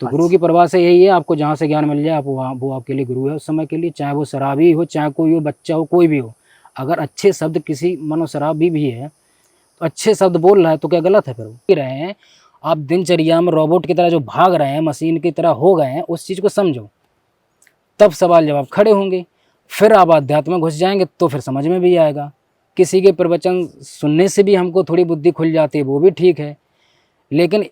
तो गुरु की परिभाषा यही है, आपको जहाँ से ज्ञान मिल जाए आप वहाँ, वो आपके लिए गुरु है उस समय के लिए, चाहे वो शराबी हो, चाहे कोई हो, बच्चा हो, कोई भी हो। अगर अच्छे शब्द किसी मानो शराबी भी है तो अच्छे शब्द बोल रहा है तो क्या गलत है? फिर वो रहे हैं आप दिनचर्या में रोबोट की तरह जो भाग रहे हैं, मशीन की तरह हो गए हैं, उस चीज़ को समझो, तब सवाल जवाब खड़े होंगे। फिर आप अध्यात्म में घुस जाएंगे तो फिर समझ में भी आएगा। किसी के प्रवचन सुनने से भी हमको थोड़ी बुद्धि खुल जाती है, वो भी ठीक है, लेकिन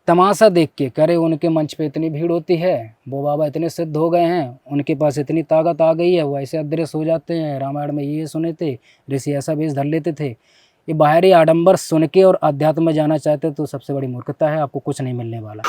तमाशा देख के करे उनके मंच पे इतनी भीड़ होती है, वो बाबा इतने सिद्ध हो गए हैं, उनके पास इतनी ताकत आ गई है, वो ऐसे अदृश्य हो जाते हैं, रामायण में ये सुने थे, ऋषि ऐसा वेश धर लेते थे। ये बाहरी आडंबर सुन के और अध्यात्म में जाना चाहते तो सबसे बड़ी मूर्खता है, आपको कुछ नहीं मिलने वाला।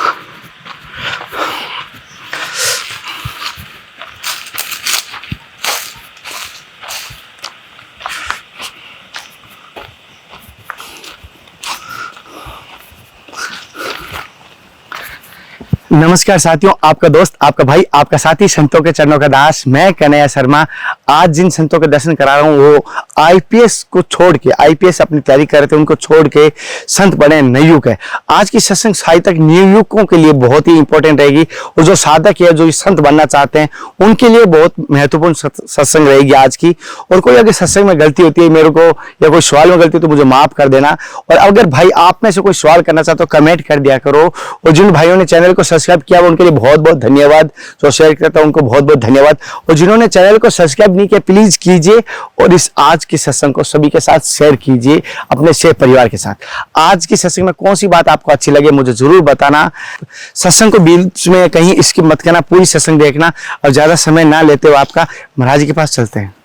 नमस्कार साथियों, आपका दोस्त, आपका भाई, आपका साथी, संतों के चरणों का दास, मैं कन्हैया शर्मा। आज जिन संतों के दर्शन करा रहा हूँ वो आईपीएस को छोड़ के, आईपीएस अपनी तैयारी कर रहे थे, उनको छोड़ के संत बने नवयुग है। आज की सत्संग साहित्यक नवयुवकों के लिए बहुत ही इंपॉर्टेंट रहेगी, और जो साधक है, जो संत बनना चाहते हैं, उनके लिए बहुत महत्वपूर्ण सत्संग रहेगी आज की। और कोई अगर सत्संग में गलती होती है मेरे को, या कोई सवाल में गलती, तो मुझे माफ कर देना। और अगर भाई आप में से कोई सवाल करना चाहते हो, कमेंट कर दिया करो। और जिन भाइयों ने चैनल को सब्सक्राइब किया उनके लिए बहुत बहुत धन्यवाद, जो शेयर करता हूं उनको बहुत बहुत धन्यवाद। और जिन्होंने चैनल को सब्सक्राइब नहीं किया, प्लीज कीजिए, और इस आज के सत्संग को सभी के साथ शेयर कीजिए, अपने शेयर परिवार के साथ। आज की सत्संग में कौन सी बात आपको अच्छी लगे मुझे जरूर बताना। सत्संग को बीच में कहीं स्किप मत करना, पूरी सत्संग देखना। और ज्यादा समय ना लेते हुए आपका महाराज जी के पास चलते हैं।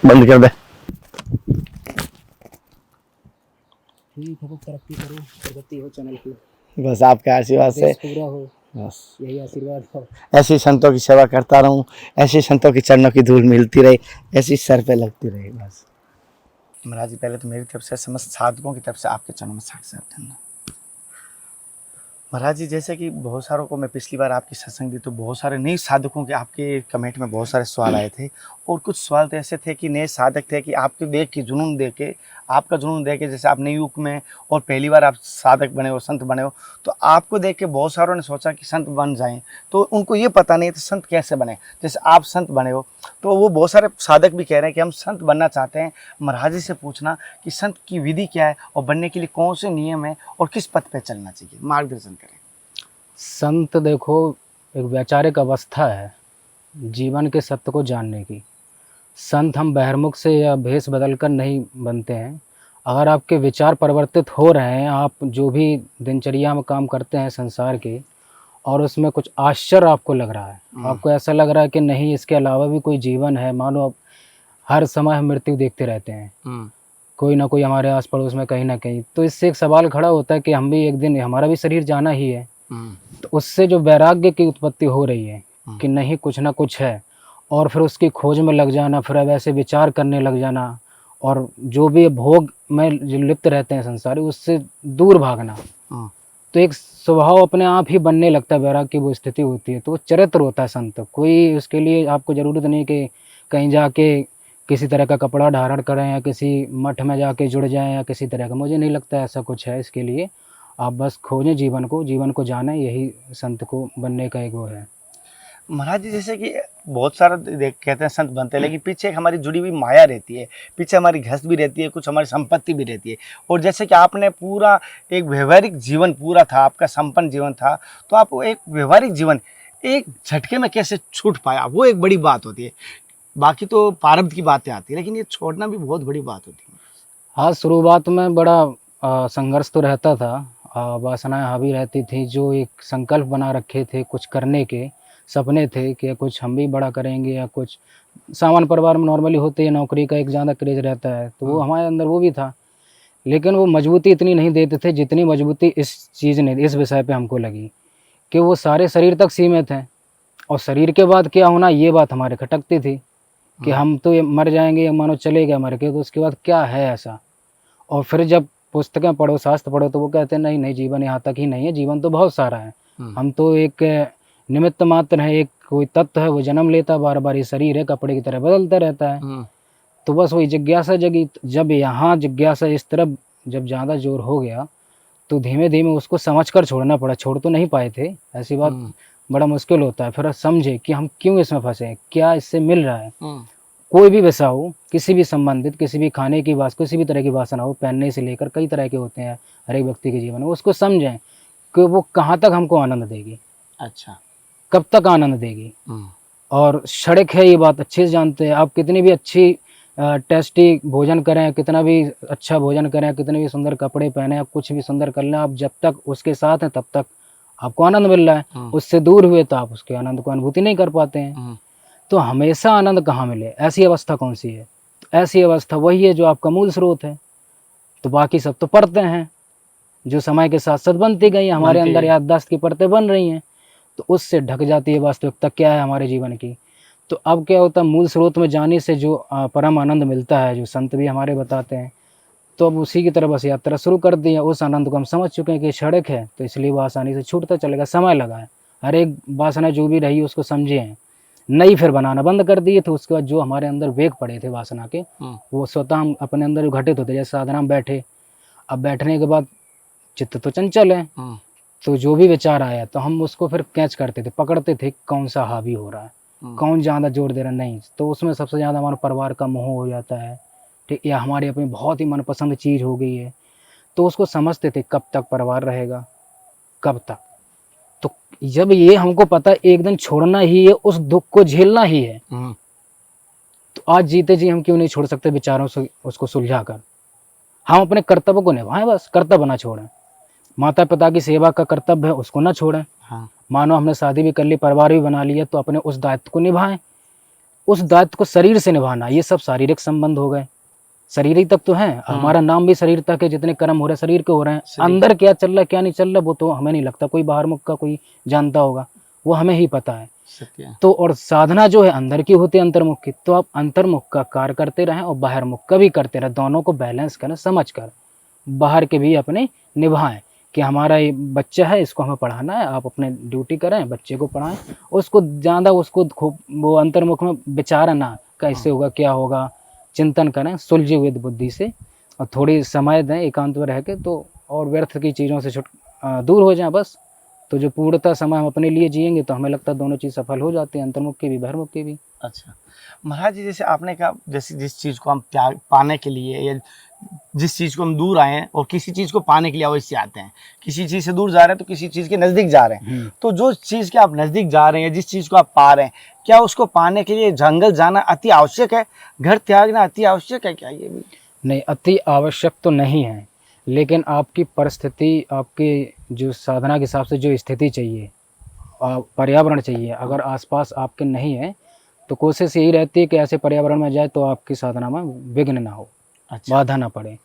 बंद कर दे। ठीक है, तरक्की करो, प्रगति हो चैनल की, बस आपका आशीर्वाद से पूरा हो, बस यही आशीर्वाद हो। ऐसे संतों की सेवा करता रहूं, ऐसे संतों के चरणों की धूल मिलती रहे, ऐसी सर पे लगती रहे बस। महाराज जी, पहले तो मेरी तरफ से समस्त साधकों की तरफ से आपके चरणों में साक्षात धन्यवाद। महाराज जी, जैसे कि बहुत सारों को मैं पिछली बार आपकी सत्संग दी तो बहुत सारे नए साधकों के आपके कमेंट में बहुत सारे सवाल आए थे, और कुछ सवाल तो ऐसे थे कि नए साधक थे कि आपके देख के जुनून देख के, आपका जुनून देख के, जैसे आप नए युग में और पहली बार आप साधक बने हो, संत बने हो, तो आपको देख के बहुत सारों ने सोचा कि संत बन जाएं, तो उनको ये पता नहीं तो संत कैसे बने। जैसे आप संत बने हो, तो वो बहुत सारे साधक भी कह रहे हैं कि हम संत बनना चाहते हैं। महाराज जी से पूछना कि संत की विधि क्या है, और बनने के लिए कौन से नियम है, और किस पथ पे चलना चाहिए, मार्गदर्शन करें। संत देखो, एक वैचारिक अवस्था है जीवन के सत्य को जानने की। संत हम बहिर्मुख से या भेष बदल कर नहीं बनते हैं। अगर आपके विचार परिवर्तित हो रहे हैं, आप जो भी दिनचर्या में काम करते हैं संसार के, और उसमें कुछ आश्चर्य आपको लग रहा है, आपको ऐसा लग रहा है कि नहीं इसके अलावा भी कोई जीवन है, मानो अब हर समय हम मृत्यु देखते रहते हैं, कोई ना कोई हमारे आस पड़ोस में कहीं ना कहीं, तो इससे एक सवाल खड़ा होता है कि हम भी एक दिन, हमारा भी शरीर जाना ही है। तो उससे जो वैराग्य की उत्पत्ति हो रही है कि नहीं कुछ ना कुछ है, और फिर उसकी खोज में लग जाना, फिर अब ऐसे विचार करने लग जाना, और जो भी भोग में जो लिप्त रहते हैं संसारी, उससे दूर भागना, तो एक स्वभाव अपने आप ही बनने लगता है, वैराग्य की वो स्थिति होती है। तो वो चरित्र होता है संत। कोई उसके लिए आपको ज़रूरत नहीं कि कहीं जाके किसी तरह का कपड़ा धारण करें, या किसी मठ में जाके जुड़ जाएं, या किसी तरह का, मुझे नहीं लगता ऐसा कुछ है इसके लिए। आप बस खोजें जीवन को जानें, यही संत को बनने का एक वो है। महाराज जी, जैसे कि बहुत सारा कहते हैं संत बनते हैं, लेकिन पीछे एक हमारी जुड़ी हुई माया रहती है, पीछे हमारी घस भी रहती है, कुछ हमारी संपत्ति भी रहती है। और जैसे कि आपने पूरा एक व्यवहारिक जीवन पूरा था, आपका संपन्न जीवन था, तो आप एक व्यवहारिक जीवन एक झटके में कैसे छूट पाया, वो एक बड़ी बात होती है। बाकी तो प्रारब्ध की बातें आती है, लेकिन ये छोड़ना भी बहुत बड़ी बात होती है। हाँ, शुरुआत में बड़ा संघर्ष तो रहता था, वासनाएं हावी रहती थी, जो एक संकल्प बना रखे थे कुछ करने के, सपने थे कि कुछ हम भी बड़ा करेंगे, या कुछ सामान्य परिवार में नॉर्मली होते हैं, नौकरी का एक ज़्यादा क्रेज रहता है, तो वो हमारे अंदर वो भी था, लेकिन वो मजबूती इतनी नहीं देते थे जितनी मजबूती इस चीज़ ने, इस विषय पे हमको लगी कि वो सारे शरीर तक सीमित हैं, और शरीर के बाद क्या होना, ये बात हमारे खटकती थी कि हम तो ये मर जाएंगे, मानो चले गए मर के, तो उसके बाद क्या है ऐसा। और फिर जब पुस्तकें पढ़ो, शास्त्र पढ़ो, तो वो कहते हैं नहीं नहीं, जीवन यहाँ तक ही नहीं है, जीवन तो बहुत सारा है, हम तो एक निमित्त मात्र है, एक कोई तत्व है, वो जन्म लेता बार बार, ये शरीर है कपड़े की तरह बदलता रहता है। तो बस वही जिज्ञासा जगी। जब यहाँ जिज्ञासा इस तरफ जब ज़्यादा जोर हो गया तो धीमे धीमे उसको समझ कर छोड़ना पड़ा। छोड़ तो नहीं पाए थे, ऐसी बात बड़ा मुश्किल होता है। फिर समझे कि हम क्यों इसमें फंसे हैं, क्या इससे मिल रहा है। कोई भी वैसा हो, किसी भी संबंधित, किसी भी खाने की किसी भी तरह की वासना हो, पहनने से लेकर कई तरह के होते हैं हर एक व्यक्ति के जीवन में, उसको समझें कि वो कहाँ तक हमको आनंद देगी, अच्छा। कब तक आनंद देगी। और क्षणिक है, ये बात अच्छे से जानते हैं। आप कितनी भी अच्छी टेस्टी भोजन करें, कितना भी अच्छा भोजन करें, कितने भी सुंदर कपड़े पहने, आप कुछ भी सुंदर कर लें, आप जब तक उसके साथ हैं तब तक आपको आनंद मिल रहा है। उससे दूर हुए तो आप उसके आनंद को अनुभूति नहीं कर पाते हैं। तो हमेशा आनंद कहाँ मिले, ऐसी अवस्था कौन सी है? तो ऐसी अवस्था वही है जो आपका मूल स्रोत है। तो बाकी सब तो परतें हैं जो समय के साथ साथ बनती गई, हमारे अंदर याददाश्त की परतें बन रही हैं, तो उससे ढक जाती है वास्तविकता क्या है हमारे जीवन की। तो अब क्या होता है, मूल स्रोत में जाने से जो परम आनंद मिलता है, जो संत भी हमारे बताते हैं, तो अब उसी की तरफ बस यात्रा शुरू कर दी है। उस आनंद को हम समझ चुके हैं कि क्षणिक है, तो इसलिए वो आसानी से छूटता चलेगा। समय लगा है, हर एक वासना जो भी रही उसको समझे हैं, नई फिर बनाना बंद कर दिए। तो उसके बाद जो हमारे अंदर वेग पड़े थे वासना के, वो स्वतः हम अपने अंदर घटित होते। जैसे साधना में बैठे, अब बैठने के बाद चित्त तो चंचल है, तो जो भी विचार आया तो हम उसको फिर कैच करते थे, पकड़ते थे कौन सा हावी हो रहा है, कौन ज़्यादा जोर दे रहा नहीं। तो उसमें सबसे ज़्यादा हमारा परिवार का मोह हो जाता है, ठीक, या हमारी अपनी बहुत ही मनपसंद चीज़ हो गई है, तो उसको समझते थे कब तक परिवार रहेगा, कब तक। तो जब ये हमको पता एक दिन छोड़ना ही है, उस दुख को झेलना ही है, तो आज जीते जी हम क्यों नहीं छोड़ सकते विचारों से उसको सुलझा कर। हम अपने कर्तव्य को निभाएं, बस कर्तव्य ना छोड़ें। माता पिता की सेवा का कर्तव्य है, उसको ना छोड़ें। मानो हमने शादी भी कर ली, परिवार भी बना लिया, तो अपने उस दायित्व को निभाएं। उस दायित्व को शरीर से निभाना, ये सब शारीरिक संबंध हो गए, शरीर तक तो है। हमारा नाम भी शरीर तक है, जितने कर्म हो रहे हैं शरीर के हो रहे हैं। अंदर क्या चल रहा है क्या नहीं चल रहा वो तो हमें नहीं लगता कोई बाहर मुख का कोई जानता होगा, वो हमें ही पता है। तो और साधना जो है अंदर की होती है, अंतर्मुख की। तो आप अंतर्मुख का कार्य करते रहें और बाहर मुख का भी करते रहें, दोनों को बैलेंस करें, समझ कर बाहर के भी अपने निभाएं कि हमारा ये बच्चा है, इसको हमें पढ़ाना है, आप अपने ड्यूटी करें, बच्चे को पढ़ाएं। उसको ज़्यादा उसको खूब वो अंतर्मुख में विचार ना, कैसे होगा क्या होगा, चिंतन करें सुलझी हुई बुद्धि से, और थोड़ी समय दें एकांत में रह के, तो और व्यर्थ की चीज़ों से दूर हो जाएं बस। तो जो पूर्णतः समय हम अपने लिए जिएंगे तो हमें लगता है दोनों चीज़ सफल हो जाती है, अंतर्मुख की भी बहिर्मुख की भी। अच्छा महाराज जी, जैसे आपने कहा, जैसे जिस चीज़ को हम त्याग पाने के लिए, या जिस चीज़ को हम दूर आए हैं और किसी चीज़ को पाने के लिए अवश्य आते हैं, किसी चीज़ से दूर जा रहे हैं तो किसी चीज़ के नज़दीक जा रहे हैं। तो जो चीज़ के आप नज़दीक जा रहे हैं, जिस चीज़ को आप पा रहे हैं, क्या उसको पाने के लिए जंगल जाना अति आवश्यक है, घर त्यागना अति आवश्यक है क्या? ये भी नहीं, अति आवश्यक तो नहीं है, लेकिन आपकी परिस्थिति, आपकी जो साधना के हिसाब से जो स्थिति चाहिए, पर्यावरण चाहिए, अगर आसपास आपके नहीं है तो कोशिश यही रहती है कि ऐसे पर्यावरण में जाए तो आपकी साधना में विघ्न ना हो, बाधा ना पड़े।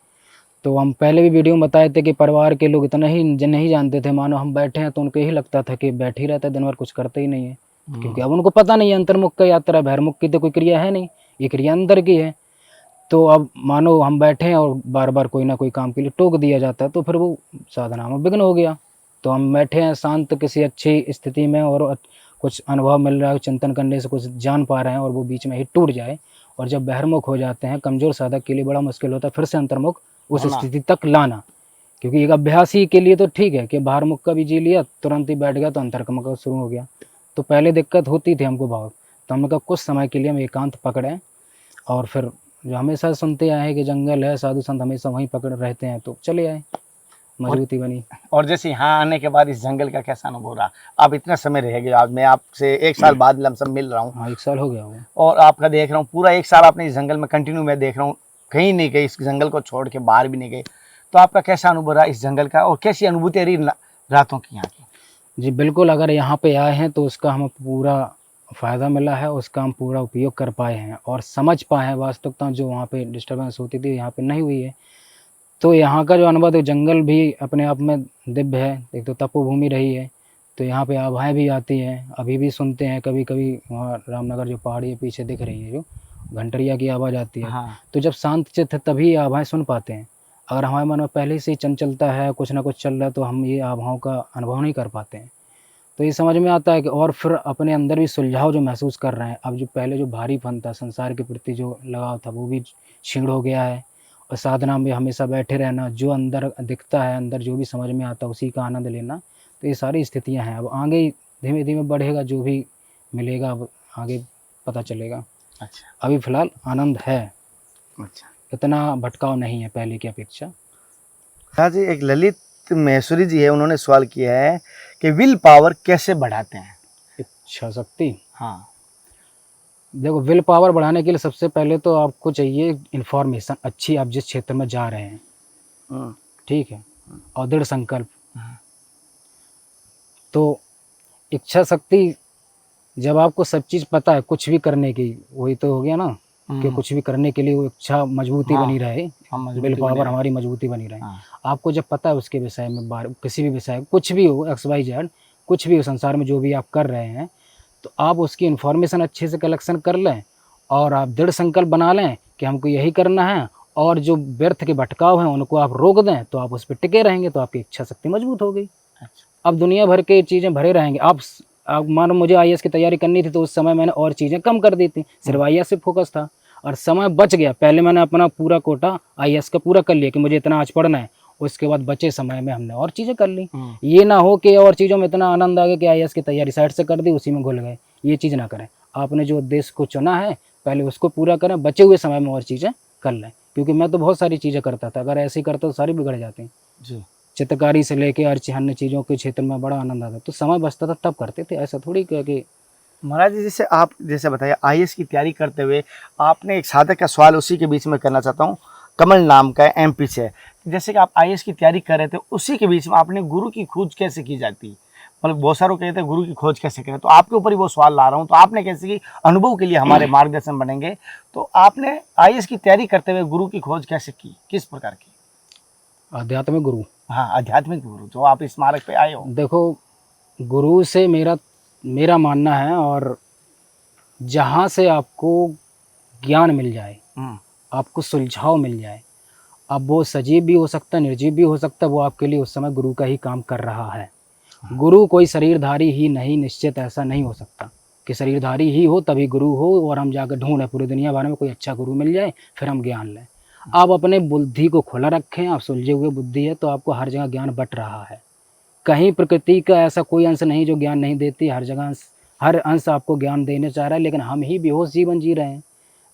तो हम पहले भी वीडियो में बताए थे कि परिवार के लोग इतना ही नहीं जानते थे, मानो हम बैठे हैं तो उनको यही लगता था कि बैठ ही रहता है दिन भर, कुछ करते ही नहीं है, क्योंकि अब उनको पता नहीं है अंतर्मुख का यात्रा, बहिर्मुख की तो कोई क्रिया है नहीं, ये क्रिया अंदर की है। तो अब मानो हम बैठे हैं और बार बार कोई ना कोई काम के लिए टोक दिया जाता है, तो फिर वो साधना में विघ्न हो गया। तो हम बैठे हैं शांत किसी अच्छी स्थिति में और कुछ अनुभव मिल रहा है, चिंतन करने से कुछ जान पा रहे हैं, और वो बीच में ही टूट जाए, और जब बहिर्मुख हो जाते हैं, कमज़ोर साधक के लिए बड़ा मुश्किल होता है फिर से अंतर्मुख उस स्थिति तक लाना। क्योंकि एक अभ्यास ही के लिए तो ठीक है कि बाहरमुख का भी जी लिया, तुरंत ही बैठ गया तो अंतर्मुख का शुरू हो गया। तो पहले दिक्कत होती थी हमको बहुत, तो हमने कहा कुछ समय के लिए हम एकांत पकड़ें, और फिर जो हमेशा सुनते आए हैं कि जंगल है, साधु संत हमेशा वहीं पकड़ रहते हैं, तो चले आए, मजबूती बनी। और जैसे यहाँ आने के बाद इस जंगल का कैसा अनुभव रहा? आप इतना समय रह गए, आज मैं आपसे 1 साल बाद लमसम मिल रहा हूँ। हाँ, 1 साल हो गया हुआ, और आपका देख रहा हूँ पूरा 1 साल आपने इस जंगल में कंटिन्यू, मैं देख रहा हूँ कहीं नहीं गए, इस जंगल को छोड़ के बाहर भी नहीं गए। तो आपका कैसा अनुभव रहा इस जंगल का, और कैसी अनुभूति रही रातों की यहाँ की? जी बिल्कुल, अगर यहाँ पे आए हैं तो उसका हमें पूरा फ़ायदा मिला है, उसका हम पूरा उपयोग कर पाए हैं और समझ पाए हैं वास्तविकता जो वहाँ पे डिस्टर्बेंस होती थी यहाँ पे नहीं हुई है। तो यहाँ का जो अनुभव है, जंगल भी अपने आप में दिव्य है, एक तो तपोभूमि रही है, तो यहाँ पे आभाएँ भी आती हैं, अभी भी सुनते हैं कभी कभी। वहाँ रामनगर जो पहाड़ी है पीछे दिख रही है, जो घंटरिया की आवाज़ आती है। हाँ। तो जब शांत चित्त है तभी आभाएँ सुन पाते हैं। अगर हमारे मन में पहले से ही चंचलता है, कुछ ना कुछ चल रहा है, तो हम ये आभाओं का अनुभव नहीं कर पाते हैं। तो ये समझ में आता है कि और फिर अपने अंदर भी सुलझाव जो महसूस कर रहे हैं, अब जो पहले जो भारीपन था, संसार के प्रति जो लगाव था, वो भी क्षीण हो गया है। और साधना में हमेशा बैठे रहना, जो अंदर दिखता है, अंदर जो भी समझ में आता है उसी का आनंद लेना। तो ये सारी स्थितियां हैं। अब आगे धीमे धीमे बढ़ेगा, जो भी मिलेगा अब आगे पता चलेगा। अच्छा अभी फिलहाल आनंद है, अच्छा। इतना भटकाव नहीं है पहले की अपेक्षा। हाँ जी, एक ललित महेश्वरी जी है, उन्होंने सवाल किया है कि विल पावर कैसे बढ़ाते हैं? इच्छा शक्ति, हाँ देखो विल पावर बढ़ाने के लिए सबसे पहले तो आपको चाहिए इन्फॉर्मेशन अच्छी, आप जिस क्षेत्र में जा रहे हैं, हम्म, ठीक है, और दृढ़ संकल्प। हाँ। तो इच्छा शक्ति, जब आपको सब चीज़ पता है कुछ भी करने की, वही तो हो गया ना कि कुछ भी करने के लिए वो इच्छा मजबूती हाँ, बनी रहे, विल पावर हमारी मजबूती बनी रहे। हाँ। आपको जब पता है उसके विषय में, किसी भी विषय, कुछ भी हो, XYZ, कुछ भी हो संसार में जो भी आप कर रहे हैं, तो आप उसकी इन्फॉर्मेशन अच्छे से कलेक्शन कर लें और आप दृढ़ संकल्प बना लें कि हमको यही करना है, और जो व्यर्थ के भटकाव हैं उनको आप रोक दें, तो आप उस पर टिके रहेंगे, तो आपकी इच्छा शक्ति मजबूत हो गई। अब दुनिया भर के चीज़ें भरे रहेंगे। आप मानो मुझे IAS की तैयारी करनी थी, तो उस समय मैंने और चीज़ें कम कर दी थी, सिर्फ IAS से फोकस था और समय बच गया। पहले मैंने अपना पूरा कोटा IAS का पूरा कर लिया कि मुझे इतना आज पढ़ना है, उसके बाद बचे समय में हमने और चीज़ें कर ली। ये ना हो कि और चीज़ों में इतना आनंद आ गया कि IAS की तैयारी साइड से कर दी, उसी में घुल गए। ये चीज़ ना करें। आपने जो उद्देश्य को चुना है पहले उसको पूरा करें, बचे हुए समय में और चीज़ें कर लें। क्योंकि मैं तो बहुत सारी चीज़ें करता था, अगर ऐसे ही करता तो सारी बिगड़ जाती जी। चित्रकारी से लेके और अन्य चीज़ों के क्षेत्र में बड़ा आनंद आता, तो समय बचता था तब करते थे, ऐसा थोड़ी कि महाराज जी, जैसे आप जैसे बताया IAS की तैयारी करते हुए आपने एक साधक का सवाल उसी के बीच में करना चाहता हूँ। कमल नाम का MP से, जैसे कि आप IAS की तैयारी कर रहे थे, उसी के बीच में आपने गुरु की खोज कैसे की जाती है? मतलब बहुत सारे कहते हैं गुरु की खोज कैसे करें, तो आपके ऊपर ही वो सवाल ला रहा हूँ। तो आपने कैसे की, अनुभव के लिए हमारे मार्गदर्शन बनेंगे, तो आपने IAS की तैयारी करते हुए गुरु की खोज कैसे की, किस प्रकार की? आध्यात्मिक गुरु। हाँ, आध्यात्मिक गुरु जो आप इस मार्ग पे आए हो। देखो, गुरु से मेरा मानना है, और जहाँ से आपको ज्ञान मिल जाए, आपको सुलझाव मिल जाए, अब वो सजीव भी हो सकता है, निर्जीव भी हो सकता है, वो आपके लिए उस समय गुरु का ही काम कर रहा है। गुरु कोई शरीरधारी ही नहीं, निश्चित ऐसा नहीं हो सकता कि शरीरधारी ही हो तभी गुरु हो, और हम जाकर ढूंढें पूरी दुनिया भर में कोई अच्छा गुरु मिल जाए फिर हम ज्ञान लें। आप अपने बुद्धि को खुला रखें, आप सुलझे हुए बुद्धि है, तो आपको हर जगह ज्ञान बट रहा है। कहीं प्रकृति का ऐसा कोई अंश नहीं जो ज्ञान नहीं देती, हर जगह हर अंश आपको ज्ञान देने चाह रहा है, लेकिन हम ही बेहोश जीवन जी रहे हैं।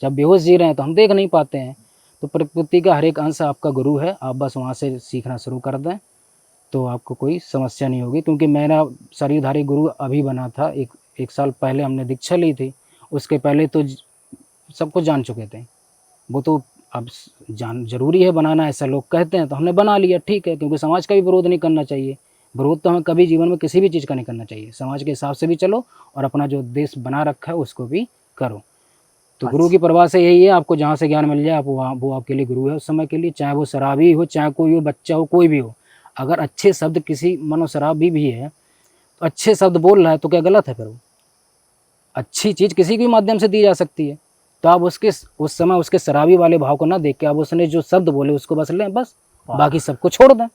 जब बेहोश जी रहे हैं तो हम देख नहीं पाते हैं। तो प्रकृति का हर एक अंश आपका गुरु है, आप बस वहाँ से सीखना शुरू कर दें तो आपको कोई समस्या नहीं होगी। क्योंकि मेरा शरीरधारी गुरु अभी बना था, एक साल पहले हमने दीक्षा ली थी, उसके पहले तो सब कुछ जान चुके थे। वो तो अब जरूरी है बनाना, ऐसा लोग कहते हैं तो हमने बना लिया, ठीक है, क्योंकि समाज का भी विरोध नहीं करना चाहिए। विरोध तो हमें कभी जीवन में किसी भी चीज़ का नहीं करना चाहिए, समाज के हिसाब से भी चलो और अपना जो उद्देश्य बना रखा है उसको भी करो। तो गुरु की परिभाषा से यही है, आपको जहाँ से ज्ञान मिल जाए आप वो आपके लिए गुरु है उस समय के लिए, चाहे वो शराबी हो, चाहे कोई हो, बच्चा हो, कोई भी हो। अगर अच्छे शब्द किसी, मानो शराबी भी है तो अच्छे शब्द बोल रहा है तो क्या गलत है? फिर वो अच्छी चीज़ किसी के माध्यम से दी जा सकती है। तो आप उस समय उसके शराबी वाले भाव को ना देख के आप उसने जो शब्द बोले उसको बस लें, बस बाकी सबको छोड़ दें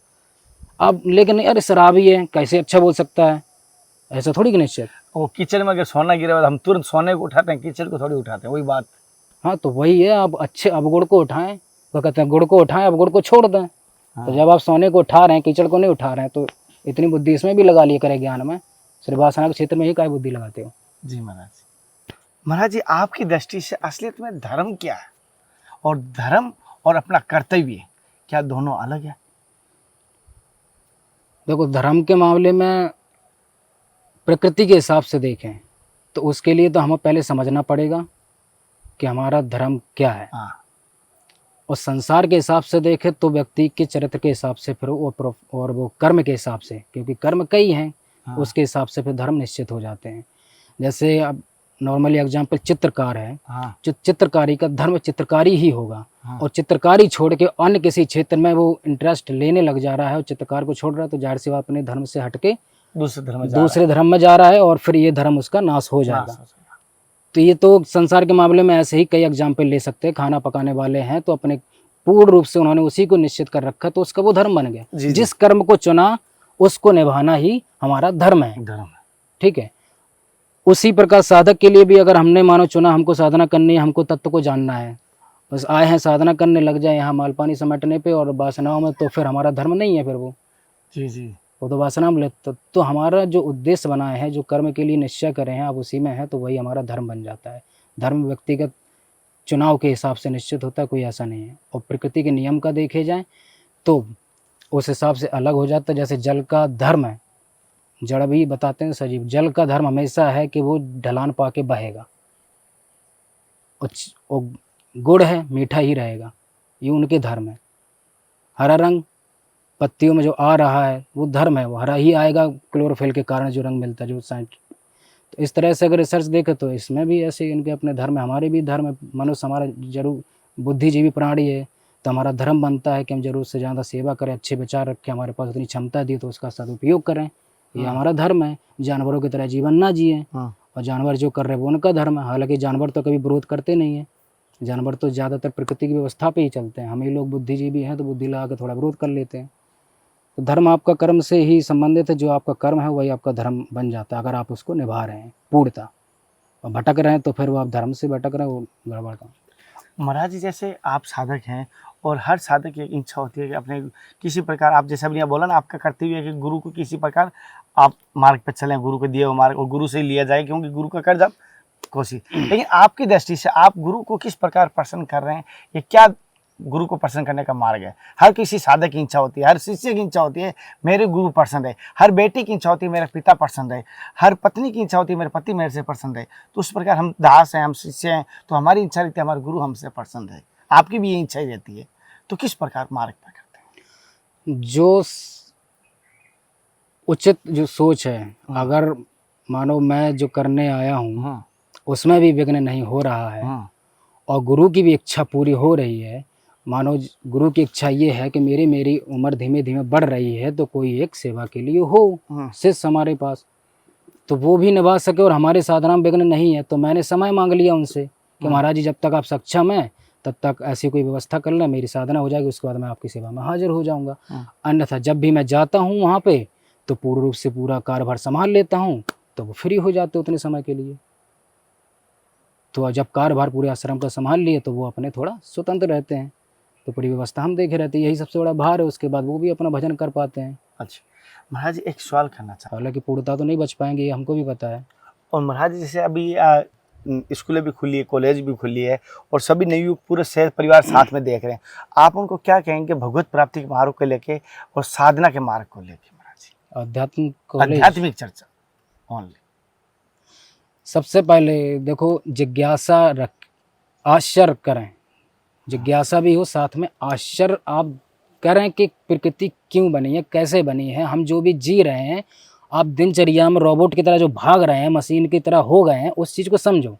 आप। लेकिन अरे शराबी है कैसे अच्छा बोल सकता है, ऐसा थोड़ी कि निश्चित। वो किचन में अगर सोना गिरा हम तुरंत सोने को उठाते हैं, किचन को थोड़ी उठाते हैं, वही बात। हाँ, तो वही है, आप अच्छे अवगुण को उठाएं, वो कहते हैं गुड़ को उठाएं अवगुण को छोड़ दें। तो जब आप सोने को उठा रहे हैं, कीचड़ को नहीं उठा रहे हैं, तो इतनी बुद्धि इसमें भी लगा लिए करें ज्ञान में। श्रीवासना के क्षेत्र में ही काय बुद्धि लगाते हो जी महाराज। महाराज जी, आपकी दृष्टि से असलियत में धर्म क्या है, और धर्म और अपना कर्तव्य क्या दोनों अलग है? देखो, धर्म के मामले में प्रकृति के हिसाब से देखें तो उसके लिए तो हमें पहले समझना पड़ेगा कि हमारा धर्म क्या है। और संसार के हिसाब से देखें तो व्यक्ति के चरित्र के हिसाब से फिर और वो कर्म के हिसाब से, क्योंकि कर्म कई हैं, उसके हिसाब से फिर धर्म निश्चित हो जाते हैं। जैसे अब नॉर्मली एग्जाम्पल चित्रकार है, चित्रकारी का धर्म चित्रकारी ही होगा। और चित्रकारी छोड़ के अन्य किसी क्षेत्र में वो इंटरेस्ट लेने लग जा रहा है और चित्रकार को छोड़ रहा है, तो जाहिर सी बात अपने धर्म से हटके दूसरे धर्म में जा रहा है, और फिर ये धर्म उसका नाश हो जाएगा। तो ये तो संसार के मामले में ऐसे ही कई एग्जाम्पल ले सकते हैं। खाना पकाने वाले हैं तो अपने पूर्ण रूप से उन्होंने उसी को निश्चित कर रखा, तो उसका वो धर्म बन गया। जिस कर्म को चुना उसको निभाना ही हमारा धर्म है, ठीक है। उसी प्रकार साधक के लिए भी अगर हमने मानो चुना हमको साधना करनी है, हमको तत्व को जानना है, बस आए हैं साधना करने लग जाए यहाँ माल पानी समेटने पे और वासनाओं में, तो फिर हमारा धर्म नहीं है फिर जी जी। वो तो वासना में तो हमारा जो उद्देश्य बनाए हैं, जो कर्म के लिए निश्चय करे हैं, आप उसी में हैं तो वही हमारा धर्म बन जाता है। धर्म व्यक्तिगत चुनाव के हिसाब से निश्चित होता है, कोई ऐसा नहीं है। और प्रकृति के नियम का देखे जाए तो उस हिसाब से अलग हो जाता है। जैसे जल का धर्म है, जड़ भी बताते हैं सजीव, जल का धर्म हमेशा है कि वो ढलान पा के बहेगा, और गुड़ है मीठा ही रहेगा, ये उनके धर्म है। हरा रंग पत्तियों में जो आ रहा है वो धर्म है, वो हरा ही आएगा क्लोरोफिल के कारण जो रंग मिलता है, जो साइंस। तो इस तरह से अगर रिसर्च देखें तो इसमें भी ऐसे इनके अपने धर्म है, हमारे भी धर्म है। मनुष्य हमारा जरूर बुद्धिजीवी प्राणी है, तो हमारा धर्म बनता है कि हम जरूर से ज़्यादा सेवा करें, अच्छे विचार रखें, हमारे पास इतनी क्षमता दी तो उसका सदुपयोग करें, ये हमारा धर्म है। जानवरों की तरह जीवन ना जिए, और जानवर जो कर रहे हैं वो उनका धर्म है। हालांकि जानवर तो कभी विरोध करते नहीं है, जानवर तो ज़्यादातर प्रकृति की व्यवस्था पे ही चलते हैं। हम ही लोग बुद्धिजीवी हैं तो बुद्धि लगा के थोड़ा विरोध कर लेते हैं। तो धर्म आपका कर्म से ही संबंधित है, जो आपका कर्म है वही आपका धर्म बन जाता है, अगर आप उसको निभा रहे हैं पूर्णता। और भटक रहे हैं तो फिर वो आप धर्म से भटक रहे हैं, वो गड़बड़ का। महाराज जी, जैसे आप साधक हैं और हर साधक की एक इच्छा होती है कि अपने किसी प्रकार, आप जैसा भी बोला ना, आपका कर्तव्य है कि गुरु को किसी प्रकार आप मार्ग पर चलें, गुरु को दिए हुए मार्ग, और गुरु से लिया जाए, क्योंकि गुरु का कर्ज आप कोसी। लेकिन आपकी दृष्टि से आप गुरु को किस प्रकार प्रसन्न कर रहे हैं, ये क्या गुरु को प्रसन्न करने का मार्ग है? हर किसी साधक की इच्छा होती है, हर शिष्य की इच्छा होती है मेरे गुरु पसंद है, हर बेटी की इच्छा होती है मेरा पिता पसंद है, हर पत्नी की इच्छा होती है मेरे पति मेरे से पसंद है। तो उस प्रकार हम दास हैं, हम शिष्य हैं, तो हमारी इच्छा रहती है हमारे गुरु हमसे पसंद है। आपकी भी ये इच्छा ही रहती है, तो किस प्रकार मार्ग पर करते हैं? जो उचित जो सोच है, अगर मानो मैं जो करने आया हूँ उसमें भी विघ्न नहीं हो रहा है, और गुरु की भी इच्छा पूरी हो रही है, मानो गुरु की इच्छा ये है कि मेरी उम्र धीमे धीमे बढ़ रही है, तो कोई एक सेवा के लिए हो शिष्य हमारे पास, तो वो भी निभा सके और हमारे साधना में विघ्न नहीं है। तो मैंने समय मांग लिया उनसे कि महाराज जी, जब तक आप सक्षम हैं तब तक ऐसी कोई व्यवस्था कर लें, मेरी साधना हो जाएगी, उसके बाद मैं आपकी सेवा में हाजिर हो जाऊंगा। अन्यथा जब भी मैं जाता हूँ वहाँ पे तो पूर्ण रूप से पूरा कार्यभार संभाल लेता हूँ, तो वो फ्री हो जाते उतने समय के लिए। तो जब कार्यभार पूरे आश्रम का संभाल लिए तो वो अपने थोड़ा स्वतंत्र रहते हैं, तो पूरी व्यवस्था हम देखे रहते हैं, यही सबसे बड़ा भार है। उसके बाद वो भी अपना भजन कर पाते हैं। अच्छा महाराज जी, एक सवाल करना चाहता हूँ। हालांकि पूर्णता तो नहीं बच पाएंगे, ये हमको भी पता है। और महाराज जी, जैसे अभी स्कूलें भी खुली है, कॉलेज भी खुली है, और सभी नवयुवक पूरे शहर परिवार साथ में देख रहे हैं, आप उनको क्या कहेंगे भगवत प्राप्ति के मार्ग को लेके और साधना के मार्ग को लेके? महाराज जी, आध्यात्मिक चर्चा ओनली। सबसे पहले देखो, जिज्ञासा रख, आश्चर्य करें, जिज्ञासा भी हो, साथ में आश्चर्य आप करें कि प्रकृति क्यों बनी है, कैसे बनी है। हम जो भी जी रहे हैं, आप दिनचर्या में रोबोट की तरह जो भाग रहे हैं, मशीन की तरह हो गए हैं, उस चीज़ को समझो,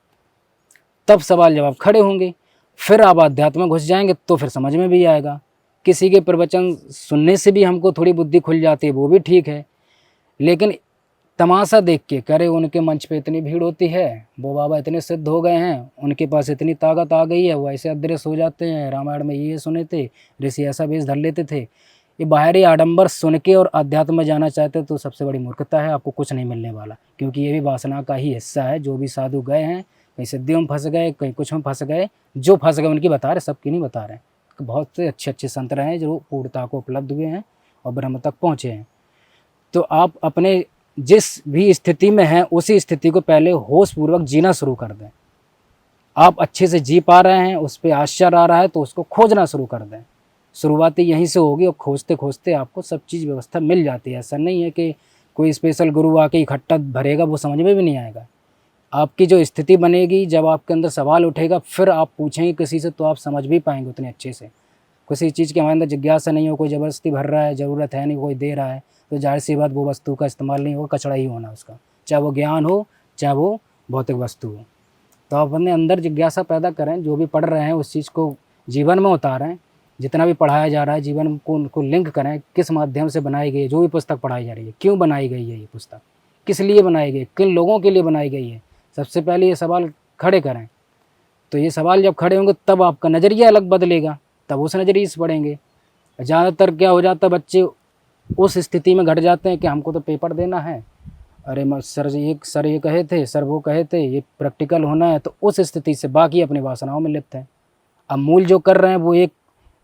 तब सवाल जवाब खड़े होंगे। फिर आप अध्यात्म में घुस जाएंगे तो फिर समझ में भी आएगा। किसी के प्रवचन सुनने से भी हमको थोड़ी बुद्धि खुल जाती है, वो भी ठीक है, लेकिन तमाशा देख के करे, उनके मंच पे इतनी भीड़ होती है, वो बाबा इतने सिद्ध हो गए हैं, उनके पास इतनी ताकत आ गई है, वो ऐसे अदृश्य हो जाते हैं, रामायण में ये सुने थे, ऋषि ऐसा वेश धर लेते थे। ये बाहरी आडंबर सुन के और अध्यात्म में जाना चाहते तो सबसे बड़ी मूर्खता है, आपको कुछ नहीं मिलने वाला, क्योंकि ये भी वासना का ही हिस्सा है। जो भी साधु गए हैं, कहीं सिद्धियों में फंस गए, कहीं कुछ में फंस गए, जो फंस गए उनकी बता रहे, सबकी नहीं बता रहे। बहुत से अच्छे अच्छे संत रहे हैं जो पूर्णता को उपलब्ध हुए हैं और ब्रह्म तक पहुँचे हैं। तो आप अपने जिस भी स्थिति में हैं, उसी स्थिति को पहले होश पूर्वक जीना शुरू कर दें। आप अच्छे से जी पा रहे हैं, उस पर आश्चर्य आ रहा है तो उसको खोजना शुरू कर दें। शुरुआती यहीं से होगी और खोजते खोजते आपको सब चीज़ व्यवस्था मिल जाती है। ऐसा नहीं है कि कोई स्पेशल गुरु आके इकट्ठा भरेगा, वो समझ में भी नहीं आएगा। आपकी जो स्थिति बनेगी, जब आपके अंदर सवाल उठेगा, फिर आप पूछेंगे किसी से तो आप समझ भी पाएंगे उतने अच्छे से। किसी चीज़ की हमारे अंदर जिज्ञासा नहीं हो, कोई ज़बरदस्ती भर रहा है, ज़रूरत है नहीं, कोई दे रहा है, तो जाहिर सी बात वो वस्तु का इस्तेमाल नहीं होगा, कचरा ही होना उसका, चाहे वो ज्ञान हो चाहे वो भौतिक वस्तु हो। तो आप अपने अंदर जिज्ञासा पैदा करें, जो भी पढ़ रहे हैं उस चीज़ को जीवन में उतारें। जितना भी पढ़ाया जा रहा है जीवन को उनको लिंक करें, किस माध्यम से बनाई गई है, जो भी पुस्तक पढ़ाई जा रही है, क्यों बनाई गई है ये पुस्तक, किस लिए बनाई गई, किन लोगों के लिए बनाई गई है, सबसे पहले ये सवाल खड़े करें। तो ये सवाल जब खड़े होंगे तब आपका नज़रिया अलग बदलेगा, तब उस नज़रिए से पढ़ेंगे। ज़्यादातर क्या हो जाता है, बच्चे उस स्थिति में घट जाते हैं कि हमको तो पेपर देना है, अरे सर ये कहे थे, सर वो कहे थे, ये प्रैक्टिकल होना है, तो उस स्थिति से बाकी अपनी वासनाओं में लिप्त हैं। अब मूल जो कर रहे हैं वो एक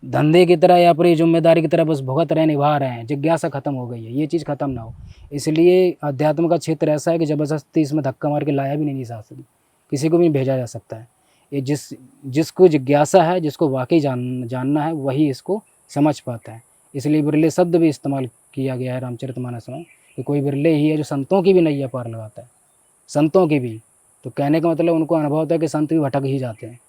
धंधे की तरह या फिर जिम्मेदारी की तरह बस भुगत रहे, निभा रहे हैं। जिज्ञासा खत्म हो गई है, ये चीज़ खत्म ना हो। इसलिए अध्यात्म का क्षेत्र ऐसा है कि ज़बरदस्ती इसमें धक्का मार के लाया भी नहीं जा सकती, किसी को भी नहीं भेजा जा सकता है। ये जिसको जिज्ञासा है, जिसको वाकई जानना है, वही इसको समझ पाता है। इसलिए बिरले शब्द भी इस्तेमाल किया गया है रामचरितमानस में कि कोई बिरले ही है जो संतों की भी नैया पार लगाता है, संतों की भी। तो कहने का मतलब उनको अनुभव होता है कि संत भी भटक ही जाते हैं।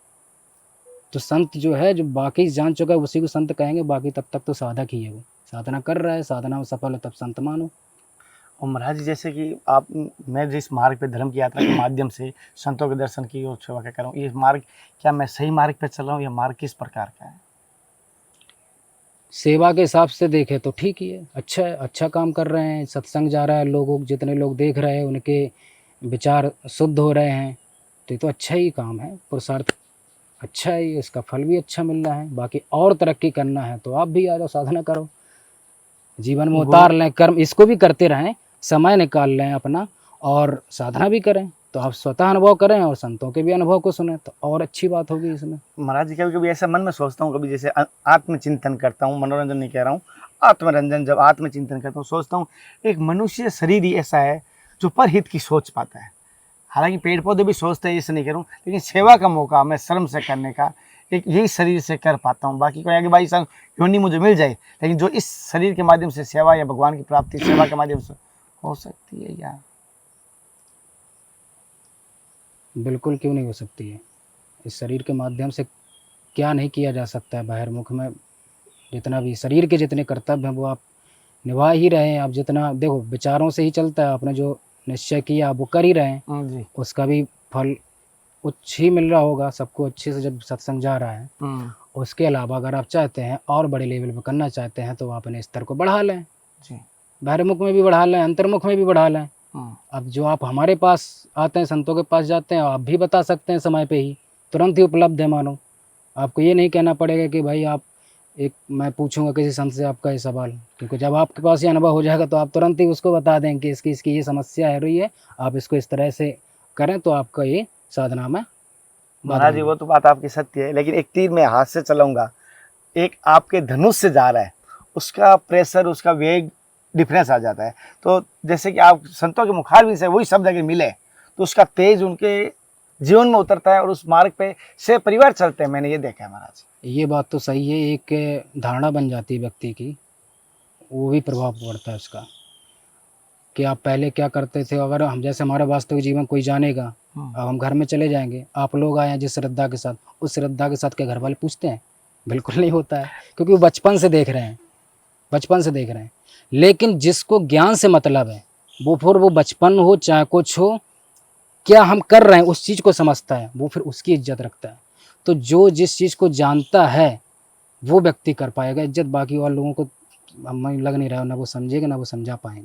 तो संत जो है, जो बाकी जान चुका है उसी को संत कहेंगे, बाकी तब तक तो साधक ही है। वो साधना कर रहा है, साधना में सफल है तब संत मानो। और महाराज जी, जैसे कि आप, मैं जिस मार्ग पे धर्म की यात्रा के माध्यम से संतों के दर्शन की और सेवा कर रहा हूँ, ये मार्ग, क्या मैं सही मार्ग पे चल रहा हूँ? ये मार्ग किस प्रकार का है? सेवा के हिसाब से देखे तो ठीक ही है, अच्छा है, अच्छा काम कर रहे हैं। सत्संग जा रहा है, लोगों जितने लोग देख रहे हैं उनके विचार शुद्ध हो रहे हैं, तो ये तो अच्छा ही काम है, पुरुषार्थ अच्छा है, इसका फल भी अच्छा मिल रहा है। बाकी और तरक्की करना है तो आप भी आ जाओ, साधना करो, जीवन में उतार लें, कर्म इसको भी करते रहें, समय निकाल लें अपना और साधना भी करें, तो आप स्वतः अनुभव करें और संतों के भी अनुभव को सुने, तो और अच्छी बात होगी इसमें। महाराज जी, कभी कभी ऐसा मन में सोचता हूँ, कभी जैसे आत्मचिंतन करता हूँ, मनोरंजन नहीं कह रहा हूँ, आत्मरंजन, जब आत्मचिंतन करता हूँ, सोचता हूँ एक मनुष्य शरीर ही ऐसा है जो परहित की सोच पाता है। हालांकि पेड़ पौधे भी सोचते हैं, इससे नहीं कह रहा हूँ, लेकिन सेवा का मौका मैं श्रम से करने का एक यही शरीर से कर पाता हूँ। बाकी कोई आगे भाई संग योनि मुझे मिल जाए, लेकिन जो इस शरीर के माध्यम से सेवा या भगवान की प्राप्ति सेवा के माध्यम से हो सकती है, या बिल्कुल क्यों नहीं हो सकती है। इस शरीर के माध्यम से क्या नहीं किया जा सकता है। बहिर्मुख में जितना भी शरीर के जितने कर्तव्य हैं वो आप निभा ही रहे हैं। आप जितना देखो, विचारों से ही चलता है, आपने जो निश्चय किया वो कर ही रहे हैं, जी। उसका भी फल उच्च ही मिल रहा होगा सबको, अच्छे से जब सत्संग जा रहा है। उसके अलावा अगर आप चाहते हैं और बड़े लेवल पर करना चाहते हैं तो आप अपने स्तर को बढ़ा लें, जी। बहिर्मुख में भी बढ़ा लें, अंतर्मुख में भी बढ़ा लें। अब जो आप हमारे पास आते हैं, संतों के पास जाते हैं, आप भी बता सकते हैं, समय पे ही तुरंत ही उपलब्ध है। मानो आपको ये नहीं कहना पड़ेगा कि भाई आप मैं पूछूंगा किसी संत से आपका ये सवाल, क्योंकि जब आपके पास ये अनुभव हो जाएगा तो आप तुरंत ही उसको बता दें कि इसकी ये समस्या है रही है, आप इसको इस तरह से करें तो आपका ये साधना में। महाराज जी, वो तो बात आपकी सत्य है, लेकिन एक तीर मैं हाथ से चलाऊंगा, एक आपके धनुष से जा रहा है, उसका प्रेशर, उसका वेग डिफरेंस आ जाता है। तो जैसे कि आप संतों के मुखारबिन से वही शब्द अगर मिले तो उसका तेज उनके जीवन में उतरता है और उस मार्ग पे से परिवार चलते हैं। मैंने ये देखा है महाराज। ये बात तो सही है, एक धारणा बन जाती है व्यक्ति की, वो भी प्रभाव पड़ता है उसका कि आप पहले क्या करते थे। अगर हम जैसे हमारा वास्तविक जीवन कोई जानेगा, अब हम घर में चले जाएंगे, आप लोग आए हैं जिस श्रद्धा के साथ, उस श्रद्धा के साथ क्या घर वाले पूछते हैं? बिल्कुल नहीं होता है, क्योंकि वो बचपन से देख रहे हैं, बचपन से देख रहे हैं। लेकिन जिसको ज्ञान से मतलब है, वो फिर वो बचपन हो चाहे कुछ हो, क्या हम कर रहे हैं उस चीज़ को समझता है, वो फिर उसकी इज्जत रखता है। तो जो जिस चीज़ को जानता है वो व्यक्ति कर पाएगा इज्जत, बाकी और लोगों को हमें लग नहीं रहा है ना वो समझेगा ना वो समझा पाएंगे।